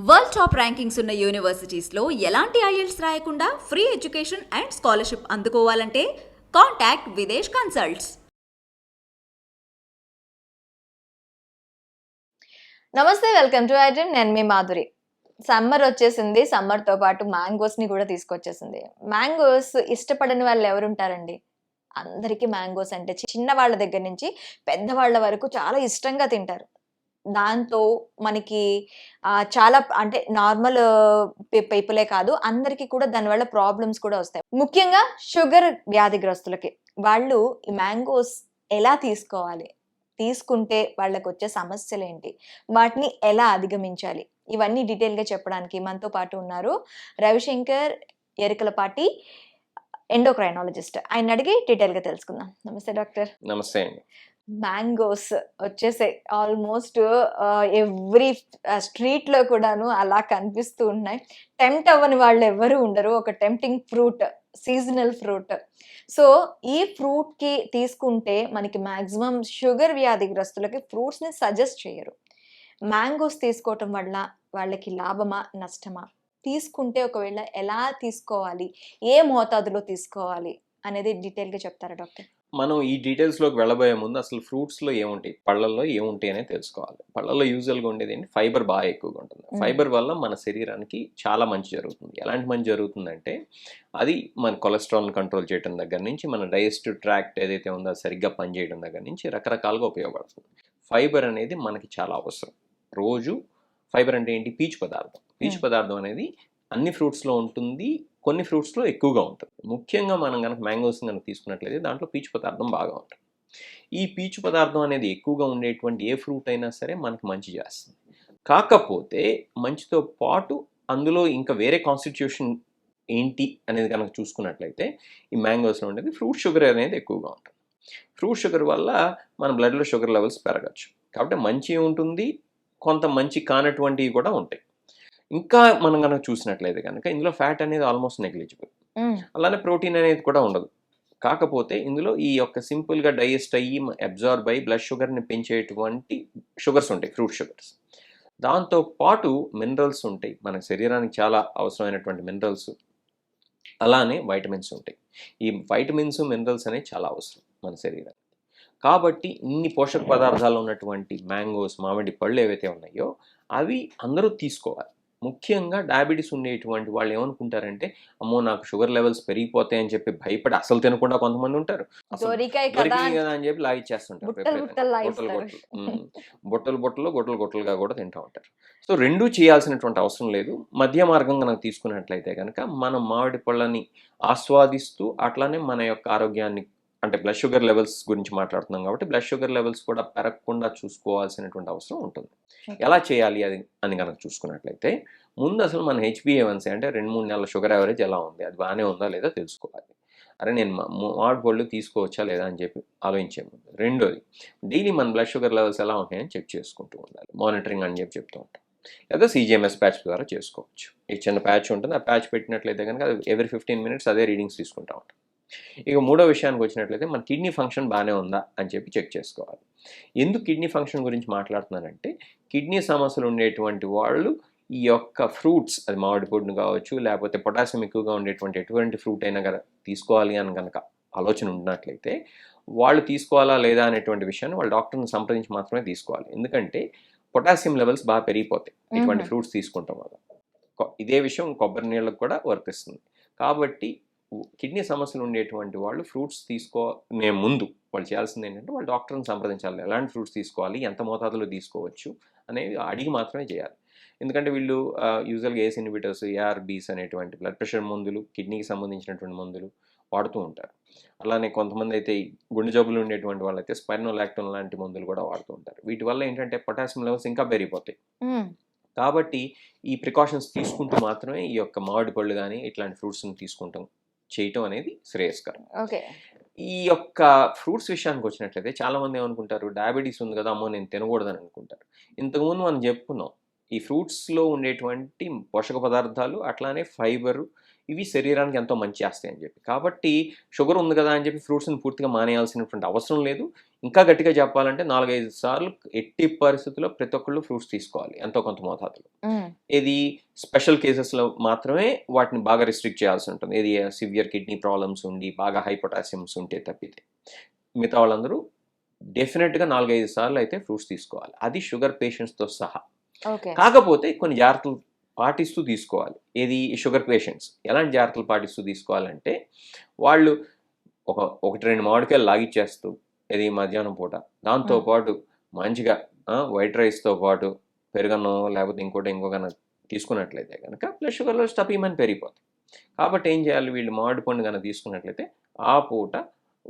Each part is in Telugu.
వరల్డ్ టాప్ ర్యాంకింగ్స్ ఉన్న యూనివర్సిటీస్లో ఎలాంటి ఐఎల్స్ రాయకుండా ఫ్రీ ఎడ్యుకేషన్ అండ్ స్కాలర్షిప్ అందుకోవాలంటే కాంటాక్ట్ విదేశ్ కన్సల్ట్స్. నమస్తే, వెల్కమ్ టు ఐడ్రీమ్. నేను మీ మాధురి. సమ్మర్ వచ్చేసింది. సమ్మర్తో పాటు మ్యాంగోస్ని కూడా తీసుకొచ్చేసింది. మ్యాంగోస్ ఇష్టపడని వాళ్ళు ఎవరుంటారండి? అందరికీ మ్యాంగోస్ అంటే చిన్న వాళ్ళ దగ్గర నుంచి పెద్దవాళ్ళ వరకు చాలా ఇష్టంగా తింటారు. దాంతో మనకి చాలా అంటే నార్మల్ పీపులే కాదు, అందరికీ కూడా దానివల్ల ప్రాబ్లమ్స్ కూడా వస్తాయి. ముఖ్యంగా షుగర్ వ్యాధిగ్రస్తులకి వాళ్ళు ఈ మ్యాంగోస్ ఎలా తీసుకోవాలి, తీసుకుంటే వాళ్ళకి వచ్చే సమస్యలు ఏంటి, వాటిని ఎలా అధిగమించాలి, ఇవన్నీ డీటెయిల్గా చెప్పడానికి మనతో పాటు ఉన్నారు రవిశంకర్ ఎరికలపాటి, ఎండోక్రైనాలజిస్ట్. ఆయన అడిగి డీటెయిల్గా తెలుసుకుందాం. నమస్తే డాక్టర్. నమస్తే అండి. మ్యాంగోస్ వచ్చేసాయి ఆల్మోస్ట్ ఎవ్రీ స్ట్రీట్లో కూడాను అలా కనిపిస్తూ ఉన్నాయి. టెంప్ట్ అవ్వని వాళ్ళు ఎవరు ఉండరు. ఒక tempting fruit, seasonal fruit. So ఈ ఫ్రూట్కి తీసుకుంటే మనకి మ్యాక్సిమం షుగర్ వ్యాధిగ్రస్తులకి ఫ్రూట్స్ని సజెస్ట్ చేయరు. మ్యాంగోస్ తీసుకోవటం వల్ల వాళ్ళకి లాభమా నష్టమా, తీసుకుంటే ఒకవేళ ఎలా తీసుకోవాలి, ఏ మోతాదులో తీసుకోవాలి అనేది డీటెయిల్గా చెప్తారా డాక్టర్? మనం ఈ డీటెయిల్స్లోకి వెళ్ళబోయే ముందు అసలు ఫ్రూట్స్లో ఏముంటాయి, పళ్ళల్లో ఏముంటాయి అనేది తెలుసుకోవాలి. పళ్ళల్లో యూజువల్గా ఉండేది ఏంటి, ఫైబర్ బాగా ఎక్కువగా ఉంటుంది. ఫైబర్ వల్ల మన శరీరానికి చాలా మంచి జరుగుతుంది. ఎలాంటి మంచి జరుగుతుందంటే, అది మన కొలెస్ట్రాల్ని కంట్రోల్ చేయడం దగ్గర నుంచి, మన డైజెస్టివ్ ట్రాక్ట్ ఏదైతే ఉందో అది సరిగ్గా పనిచేయడం దగ్గర నుంచి రకరకాలుగా ఉపయోగపడుతుంది. ఫైబర్ అనేది మనకి చాలా అవసరం. రోజు ఫైబర్ అంటే ఏంటి, పీచు పదార్థం. పీచు పదార్థం అనేది అన్ని ఫ్రూట్స్లో ఉంటుంది, కొన్ని ఫ్రూట్స్లో ఎక్కువగా ఉంటుంది. ముఖ్యంగా మనం కనుక మ్యాంగోస్ కనుక తీసుకున్నట్లయితే దాంట్లో పీచు పదార్థం బాగా ఉంటుంది. ఈ పీచు పదార్థం అనేది ఎక్కువగా ఉండేటువంటి ఏ ఫ్రూట్ అయినా సరే మనకి మంచి చేస్తుంది. కాకపోతే మంచితో పాటు అందులో ఇంకా వేరే కాన్స్టిట్యూషన్ ఏంటి అనేది కనుక చూసుకున్నట్లయితే ఈ మ్యాంగోస్లో ఉండేది ఫ్రూట్ షుగర్ అనేది ఎక్కువగా ఉంటుంది. ఫ్రూట్ షుగర్ వల్ల మన బ్లడ్లో షుగర్ లెవెల్స్ పెరగచ్చు. కాబట్టి మంచి ఉంటుంది, కొంత మంచి కానటువంటివి కూడా ఉంటాయి. ఇంకా మనం కనుక చూసినట్లయితే కనుక ఇందులో ఫ్యాట్ అనేది ఆల్మోస్ట్ నెగ్లిజిబుల్. అలానే ప్రోటీన్ అనేది కూడా ఉండదు. కాకపోతే ఇందులో ఈ యొక్క సింపుల్గా డైజెస్ట్ అయ్యి అబ్జార్బ్ అయ్యి బ్లడ్ షుగర్ని పెంచేటువంటి షుగర్స్ ఉంటాయి, ఫ్రూట్ షుగర్స్. దాంతో పాటు మినరల్స్ ఉంటాయి, మన శరీరానికి చాలా అవసరమైనటువంటి మినరల్స్. అలానే వైటమిన్స్ ఉంటాయి. ఈ వైటమిన్స్ మినరల్స్ అనేవి చాలా అవసరం మన శరీరానికి. కాబట్టి ఇన్ని పోషక పదార్థాలు ఉన్నటువంటి మ్యాంగోస్, మామిడి పళ్ళు ఏవైతే ఉన్నాయో అవి అందరూ తీసుకోవాలి. ముఖ్యంగా డయాబెటీస్ ఉండేటువంటి వాళ్ళు ఏమనుకుంటారంటే, అమ్మో నాకు షుగర్ లెవెల్స్ పెరిగిపోతాయని చెప్పి భయపడి అసలు తినకుండా కొంతమంది ఉంటారు. దొరికాయి కదా అని చెప్పి లాగిచ్చేస్తుంటారు. బొట్టలు గొట్టలుగా కూడా తింటూ ఉంటారు. సో రెండూ చేయాల్సినటువంటి అవసరం లేదు. మధ్య మార్గం కనుక తీసుకున్నట్లయితే కనుక మనం మామిడి పళ్ళని ఆస్వాదిస్తూ అట్లానే మన యొక్క ఆరోగ్యాన్ని, అంటే బ్లడ్ షుగర్ లెవెల్స్ గురించి మాట్లాడుతున్నాం కాబట్టి బ్లడ్ షుగర్ లెవెల్స్ కూడా పెరగకుండా చూసుకోవాల్సినటువంటి అవసరం ఉంటుంది. ఎలా చేయాలి అది అని కనుక చూసుకున్నట్లయితే, ముందు అసలు మన HbA1c అంటే 2-3 నెలల షుగర్ యావరేజ్ ఎలా ఉంది, అది బాగానే ఉందా లేదా తెలుసుకోవాలి. అరే నేను మామిడి పళ్ళు తీసుకోవచ్చా లేదా అని చెప్పి ఆలోచించే ముందు. రెండోది, డైలీ మన బ్లడ్ షుగర్ లెవెల్స్ ఎలా ఉంటాయని చెక్ చేసుకుంటూ ఉండాలి. మానిటరింగ్ అని చెప్పి చెప్తూ ఉంటాం. లేదా CGMS ప్యాచ్ ద్వారా చేసుకోవచ్చు. ఈ చిన్న ప్యాచ్ ఉంటుంది, ఆ ప్యాచ్ పెట్టినట్లయితే కనుక అది ఎవ్రీ 15 minutes అదే రీడింగ్స్ తీసుకుంటూ ఉంటాం. ఇక మూడో విషయానికి వచ్చినట్లయితే మన కిడ్నీ ఫంక్షన్ బాగానే ఉందా అని చెప్పి చెక్ చేసుకోవాలి. ఎందుకు కిడ్నీ ఫంక్షన్ గురించి మాట్లాడుతున్నానంటే, కిడ్నీ సమస్యలు ఉండేటువంటి వాళ్ళు ఈ యొక్క ఫ్రూట్స్, అది మామిడి పండు కావచ్చు, లేకపోతే పొటాషియం ఎక్కువగా ఉండేటువంటి ఎటువంటి ఫ్రూట్ అయినా కనుక తీసుకోవాలి అని కనుక ఆలోచన ఉన్నట్లయితే వాళ్ళు తీసుకోవాలా లేదా అనేటువంటి విషయాన్ని వాళ్ళ డాక్టర్ని సంప్రదించి మాత్రమే తీసుకోవాలి. ఎందుకంటే పొటాషియం లెవెల్స్ బాగా పెరిగిపోతాయి ఇటువంటి ఫ్రూట్స్ తీసుకుంటాం వల్ల. ఇదే విషయం కొబ్బరి నీళ్ళకు కూడా వర్తిస్తుంది. కాబట్టి కిడ్నీ సమస్యలు ఉండేటువంటి వాళ్ళు ఫ్రూట్స్ తీసుకునే ముందు వాళ్ళు చేయాల్సింది ఏంటంటే, వాళ్ళు డాక్టర్ని సంప్రదించాలి. ఎలాంటి ఫ్రూట్స్ తీసుకోవాలి, ఎంత మోతాదులో తీసుకోవచ్చు అనేవి అడిగి మాత్రమే చేయాలి. ఎందుకంటే వీళ్ళు యూజువల్గా ఏస్ ఇన్హిబిటర్స్, ARBs అనేటువంటి బ్లడ్ ప్రెషర్ మందులు, కిడ్నీకి సంబంధించినటువంటి మందులు వాడుతూ ఉంటారు. అలానే కొంతమంది అయితే గుండె జబ్బులు ఉండేటువంటి వాళ్ళైతే స్పైరోలాక్టోన్ లాంటి మందులు కూడా వాడుతూ ఉంటారు. వీటి వల్ల ఏంటంటే పొటాషియం లెవెల్స్ ఇంకా పెరిగిపోతాయి. కాబట్టి ఈ ప్రికాషన్స్ తీసుకుంటూ మాత్రమే ఈ యొక్క మామిడి పళ్ళు కానీ ఇట్లాంటి ఫ్రూట్స్ని తీసుకుంటాం చేయటం అనేది శ్రేయస్కరం. ఈ యొక్క ఫ్రూట్స్ విషయానికి వచ్చినట్లయితే చాలామంది ఏమనుకుంటారు, డయాబెటీస్ ఉంది కదా, అమ్మో నేను తినకూడదని అనుకుంటారు. ఇంతకుముందు మనం చెప్పుకున్నాం, ఈ ఫ్రూట్స్లో ఉండేటువంటి పోషక పదార్థాలు అట్లానే ఫైబరు ఇవి శరీరానికి ఎంతో మంచి చేస్తాయి అని చెప్పి. కాబట్టి షుగర్ ఉంది కదా అని చెప్పి ఫ్రూట్స్ని పూర్తిగా మానేయాల్సినటువంటి అవసరం లేదు. ఇంకా గట్టిగా చెప్పాలంటే 4-5 సార్లు ఎట్టి పరిస్థితుల్లో ప్రతి ఒక్కళ్ళు ఫ్రూట్స్ తీసుకోవాలి ఎంతో కొంత మోతాదులో. ఇది స్పెషల్ కేసెస్లో మాత్రమే వాటిని బాగా రిస్ట్రిక్ట్ చేయాల్సి ఉంటుంది. ఇది సివియర్ కిడ్నీ ప్రాబ్లమ్స్ ఉండి బాగా హై పొటాషియమ్స్ ఉంటే తప్పితే మిగతా వాళ్ళందరూ డెఫినెట్గా 4-5 సార్లు అయితే ఫ్రూట్స్ తీసుకోవాలి, అది షుగర్ పేషెంట్స్తో సహా. ఓకే. కాకపోతే కొన్ని జాగ్రత్తలు పాటిస్తూ తీసుకోవాలి. ఏది షుగర్ పేషెంట్స్ ఎలాంటి జాగ్రత్తలు పాటిస్తూ తీసుకోవాలంటే వాళ్ళు ఒకటి 2 మామిడికాయలు లాగిచ్చేస్తూ ఇది మధ్యాహ్నం పూట దాంతోపాటు మంచిగా వైట్ రైస్తో పాటు పెరుగన్నం లేకపోతే ఇంకొకైనా తీసుకున్నట్లయితే కనుక బ్లడ్ షుగర్ లెవెల్స్ టపీమని పెరిగిపోతాయి. కాబట్టి ఏం చేయాలి, వీళ్ళు మామిడి పండు కనుక తీసుకున్నట్లయితే ఆ పూట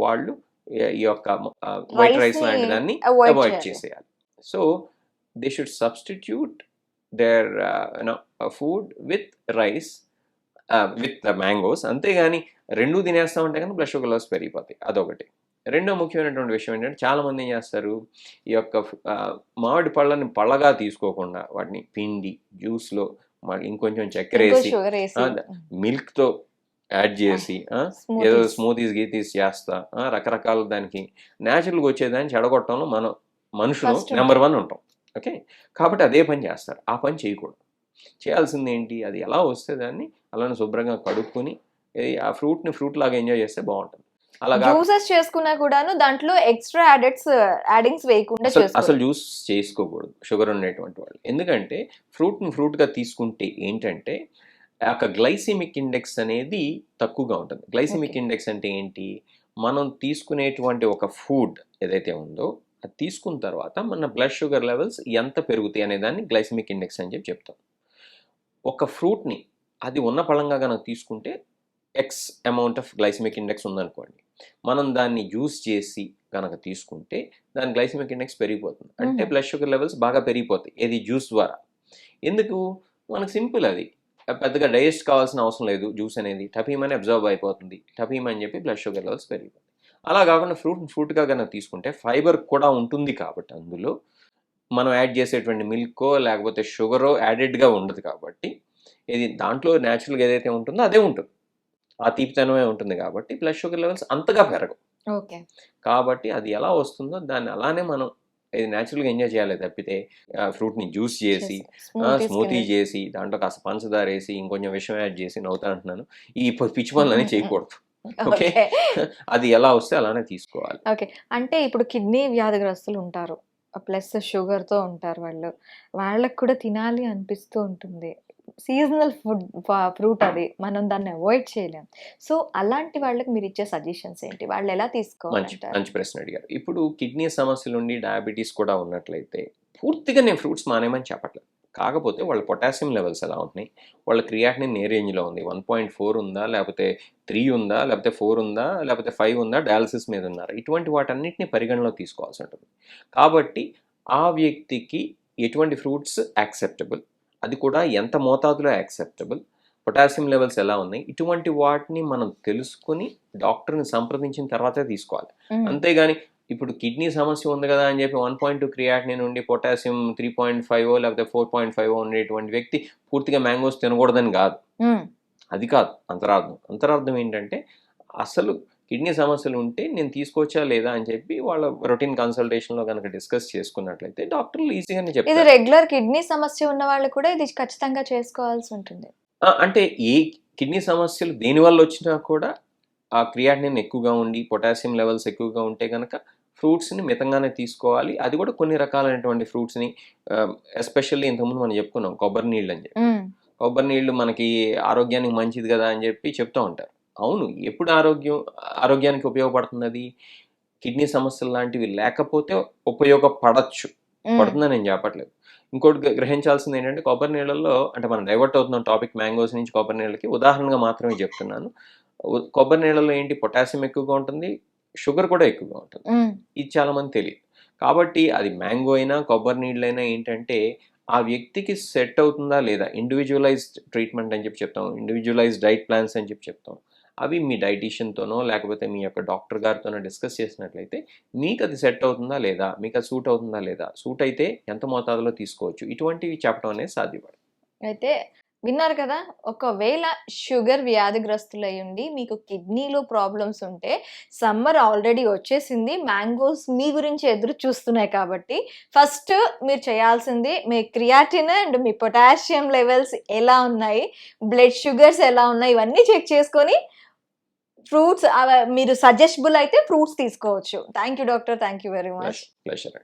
వాళ్ళు ఈ యొక్క వైట్ రైస్ లాంటి దాన్ని అవాయిడ్ చేసేయాలి. So they should substitute their food with rice with mangoes. అంతేగాని రెండు తినేస్తూ ఉంటే కనుక బ్లడ్ షుగర్ లెవెల్స్ పెరిగిపోతాయి. అదొకటి. రెండో ముఖ్యమైనటువంటి విషయం ఏంటంటే చాలామంది ఏం చేస్తారు, ఈ యొక్క మామిడి పళ్ళని పళ్ళగా తీసుకోకుండా వాటిని పిండి జ్యూస్లో ఇంకొంచెం చక్కెర వేసి మిల్క్తో యాడ్ చేసి ఏదో స్మూతీస్ గీతీస్ చేస్తా రకరకాల దానికి న్యాచురల్గా వచ్చేదాన్ని చెడగొట్టడంలో మనం మనుషులు నెంబర్ 1 ఉంటాం. ఓకే, కాబట్టి అదే పని చేస్తారు. ఆ పని చేయకూడదు. చేయాల్సింది ఏంటి, అది ఎలా వస్తే దాన్ని అలానే శుభ్రంగా కడుక్కొని ఆ ఫ్రూట్ని ఫ్రూట్ లాగా ఎంజాయ్ చేస్తే బాగుంటుంది. అలాగా జ్యూసెస్ చేసుకున్నా కూడాను దాంట్లో ఎక్స్ట్రా యాడింగ్స్ వేయకుండా అసలు జ్యూస్ చేసుకోకూడదు షుగర్ ఉండేటువంటి వాళ్ళు. ఎందుకంటే ఫ్రూట్ని ఫ్రూట్గా తీసుకుంటే ఏంటంటే ఆ గ్లైసిమిక్ ఇండెక్స్ అనేది తక్కువగా ఉంటుంది. గ్లైసిమిక్ ఇండెక్స్ అంటే ఏంటి, మనం తీసుకునేటువంటి ఒక ఫుడ్ ఏదైతే ఉందో అది తీసుకున్న తర్వాత మన బ్లడ్ షుగర్ లెవెల్స్ ఎంత పెరుగుతాయి అనే దాన్ని గ్లైసిమిక్ ఇండెక్స్ అని చెప్తాం. ఒక ఫ్రూట్ని అది ఉన్న పళంగా కనుక తీసుకుంటే X amount of glycemic index ఉందనుకోండి, మనం దాన్ని జ్యూస్ చేసి కనుక తీసుకుంటే దాని గ్లైసిమిక్ ఇండెక్స్ పెరిగిపోతుంది. అంటే బ్లడ్ షుగర్ లెవెల్స్ బాగా పెరిగిపోతాయి. ఇది జ్యూస్ ద్వారా. ఎందుకు, మనకు సింపుల్, అది పెద్దగా డైజెస్ట్ కావాల్సిన అవసరం లేదు. జ్యూస్ అనేది టపీమని అబ్జర్వ్ అయిపోతుంది. టపీమని చెప్పి బ్లడ్ షుగర్ లెవెల్స్ పెరిగిపోతాయి. అలా కాకుండా ఫ్రూట్గా కనుక తీసుకుంటే ఫైబర్ కూడా ఉంటుంది కాబట్టి అందులో మనం యాడ్ చేసేటువంటి మిల్కో లేకపోతే షుగరో యాడెడ్గా ఉండదు కాబట్టి ఇది దాంట్లో న్యాచురల్గా ఏదైతే ఉంటుందో అదే ఉంటుంది, ఆ తీపితనమే ఉంటుంది కాబట్టి బ్లడ్ షుగర్ లెవెల్స్ అంతగా పెరగవు. ఓకే, కాబట్టి అది ఎలా వస్తుందో దాన్ని అలానే మనం ఇది న్యాచురల్గా ఎంజాయ్ చేయాలి తప్పితే ఫ్రూట్ని జ్యూస్ చేసి స్మూతీ చేసి దాంట్లో కాస్త పంచదార వేసి ఇంకొంచెం విషం యాడ్ చేసి నవ్వుతా అంటున్నాను, ఈ పిచ్చి పనులని చేయకూడదు. ఓకే, అది ఎలా వస్తే అలానే తీసుకోవాలి. ఓకే, అంటే ఇప్పుడు కిడ్నీ వ్యాధిగ్రస్తులు ఉంటారు, ప్లస్ షుగర్తో ఉంటారు, వాళ్ళకి కూడా తినాలి అనిపిస్తూ ఉంటుంది. సీజనల్ ఫ్రూట్ అది, మనం దాన్ని అవాయిడ్ చేయలేం. సో అలాంటి వాళ్ళకి మీరు ఇచ్చే సజెషన్స్ ఏంటి, వాళ్ళు ఎలా తీసుకోవాలి? మంచి ప్రశ్న అడిగారు. ఇప్పుడు కిడ్నీ సమస్యలు ఉండి డయాబెటీస్ కూడా ఉన్నట్లయితే పూర్తిగా నేను ఫ్రూట్స్ మానేమని చెప్పట్లేదు. కాకపోతే వాళ్ళ పొటాషియం లెవెల్స్ ఎలా ఉన్నాయి, వాళ్ళ క్రియాటినిన్ ఏ రేంజ్లో ఉంది, 1.4 ఉందా, లేకపోతే 3 ఉందా, లేకపోతే 4 ఉందా, లేకపోతే 5 ఉందా, డయాలసిస్ మీద ఉన్నారా, ఇటువంటి వాటన్నిటిని పరిగణలో తీసుకోవాల్సి ఉంటుంది. కాబట్టి ఆ వ్యక్తికి ఎటువంటి ఫ్రూట్స్ యాక్సెప్టబుల్, అది కూడా ఎంత మోతాదులో యాక్సెప్టబుల్, పొటాషియం లెవెల్స్ ఎలా ఉన్నాయి, ఇటువంటి వాటిని మనం తెలుసుకుని డాక్టర్ని సంప్రదించిన తర్వాతే తీసుకోవాలి. అంతేగాని ఇప్పుడు కిడ్నీ సమస్య ఉంది కదా అని చెప్పి 1.2 క్రియాటినిన్ నుండి పొటాషియం 3.5 లేకపోతే 4.5 ఉండేటువంటి వ్యక్తి పూర్తిగా మ్యాంగోస్ తినకూడదని కాదు, అది కాదు అంతరార్థం. అంతరార్థం ఏంటంటే అసలు కిడ్నీ సమస్యలు ఉంటే నేను తీసుకోవచ్చా లేదా అని చెప్పి వాళ్ళ రొటీన్ కన్సల్టేషన్లో కనుక డిస్కస్ చేసుకున్నట్లయితే డాక్టర్లు ఈజీగానే చెప్తారు. ఇది రెగ్యులర్ కిడ్నీ సమస్య ఉన్న వాళ్ళు కూడా ఇది ఖచ్చితంగా చేసుకోవాల్సి ఉంటుంది. అంటే ఏ కిడ్నీ సమస్యలు దేనివల్ల వచ్చినా కూడా ఆ క్రియాటినిన్ ఎక్కువగా ఉండి పొటాషియం లెవెల్స్ ఎక్కువగా ఉంటే కనుక ఫ్రూట్స్ని మితంగానే తీసుకోవాలి. అది కూడా కొన్ని రకాలైనటువంటి ఫ్రూట్స్ని, ఎస్పెషల్లీ ఇంతకుముందు మనం చెప్పుకున్నాం కొబ్బరి నీళ్ళు అని చెప్పి. కొబ్బరి నీళ్ళు మనకి ఆరోగ్యానికి మంచిది కదా అని చెప్పి చెప్తూ ఉంటారు. అవును, ఎప్పుడు ఆరోగ్యానికి ఉపయోగపడుతుంది అది, కిడ్నీ సమస్యలు లాంటివి లేకపోతే పడుతుందని నేను చెప్పట్లేదు. ఇంకోటి గ్రహించాల్సింది ఏంటంటే కొబ్బరి నీళ్ళల్లో, అంటే మనం డైవర్ట్ అవుతున్నాం టాపిక్ మ్యాంగోస్ నుంచి కొబ్బరి నీళ్ళకి, ఉదాహరణగా మాత్రమే చెప్తున్నాను. కొబ్బరి నీళ్ళలో ఏంటి, పొటాషియం ఎక్కువగా ఉంటుంది, షుగర్ కూడా ఎక్కువగా ఉంటుంది. ఇది చాలా మంది తెలియదు. కాబట్టి అది మ్యాంగో అయినా కొబ్బరి నీళ్ళైనా ఏంటంటే ఆ వ్యక్తికి సెట్ అవుతుందా లేదా, ఇండివిజువలైజ్డ్ ట్రీట్మెంట్ అని చెప్పి చెప్తాం, ఇండివిజువలైజ్డ్ డైట్ ప్లాన్స్ అని చెప్పి చెప్తాం. అవి మీ డైటీషియన్తోనో లేకపోతే మీ యొక్క డాక్టర్ గారితోనో డిస్కస్ చేసినట్లయితే మీకు అది సెట్ అవుతుందా లేదా, మీకు అది సూట్ అవుతుందా లేదా, సూట్ అయితే ఎంత మోతాదులో తీసుకోవచ్చు, ఇటువంటివి చెప్పడం అనేది సాధ్యపడదు. అయితే విన్నారు కదా, ఒకవేళ షుగర్ వ్యాధిగ్రస్తులై ఉండి మీకు కిడ్నీలో ప్రాబ్లమ్స్ ఉంటే సమ్మర్ ఆల్రెడీ వచ్చేసింది, మ్యాంగోస్ మీ గురించి ఎదురు చూస్తున్నాయి. కాబట్టి ఫస్ట్ మీరు చేయాల్సింది మీ క్రియాటిన్ అండ్ మీ పొటాషియం లెవెల్స్ ఎలా ఉన్నాయి, బ్లడ్ షుగర్స్ ఎలా ఉన్నాయి, ఇవన్నీ చెక్ చేసుకొని ఫ్రూట్స్ మీరు సజెస్టబుల్ అయితే ఫ్రూట్స్ తీసుకోవచ్చు. Thank you doctor, thank you very much. Pleasure.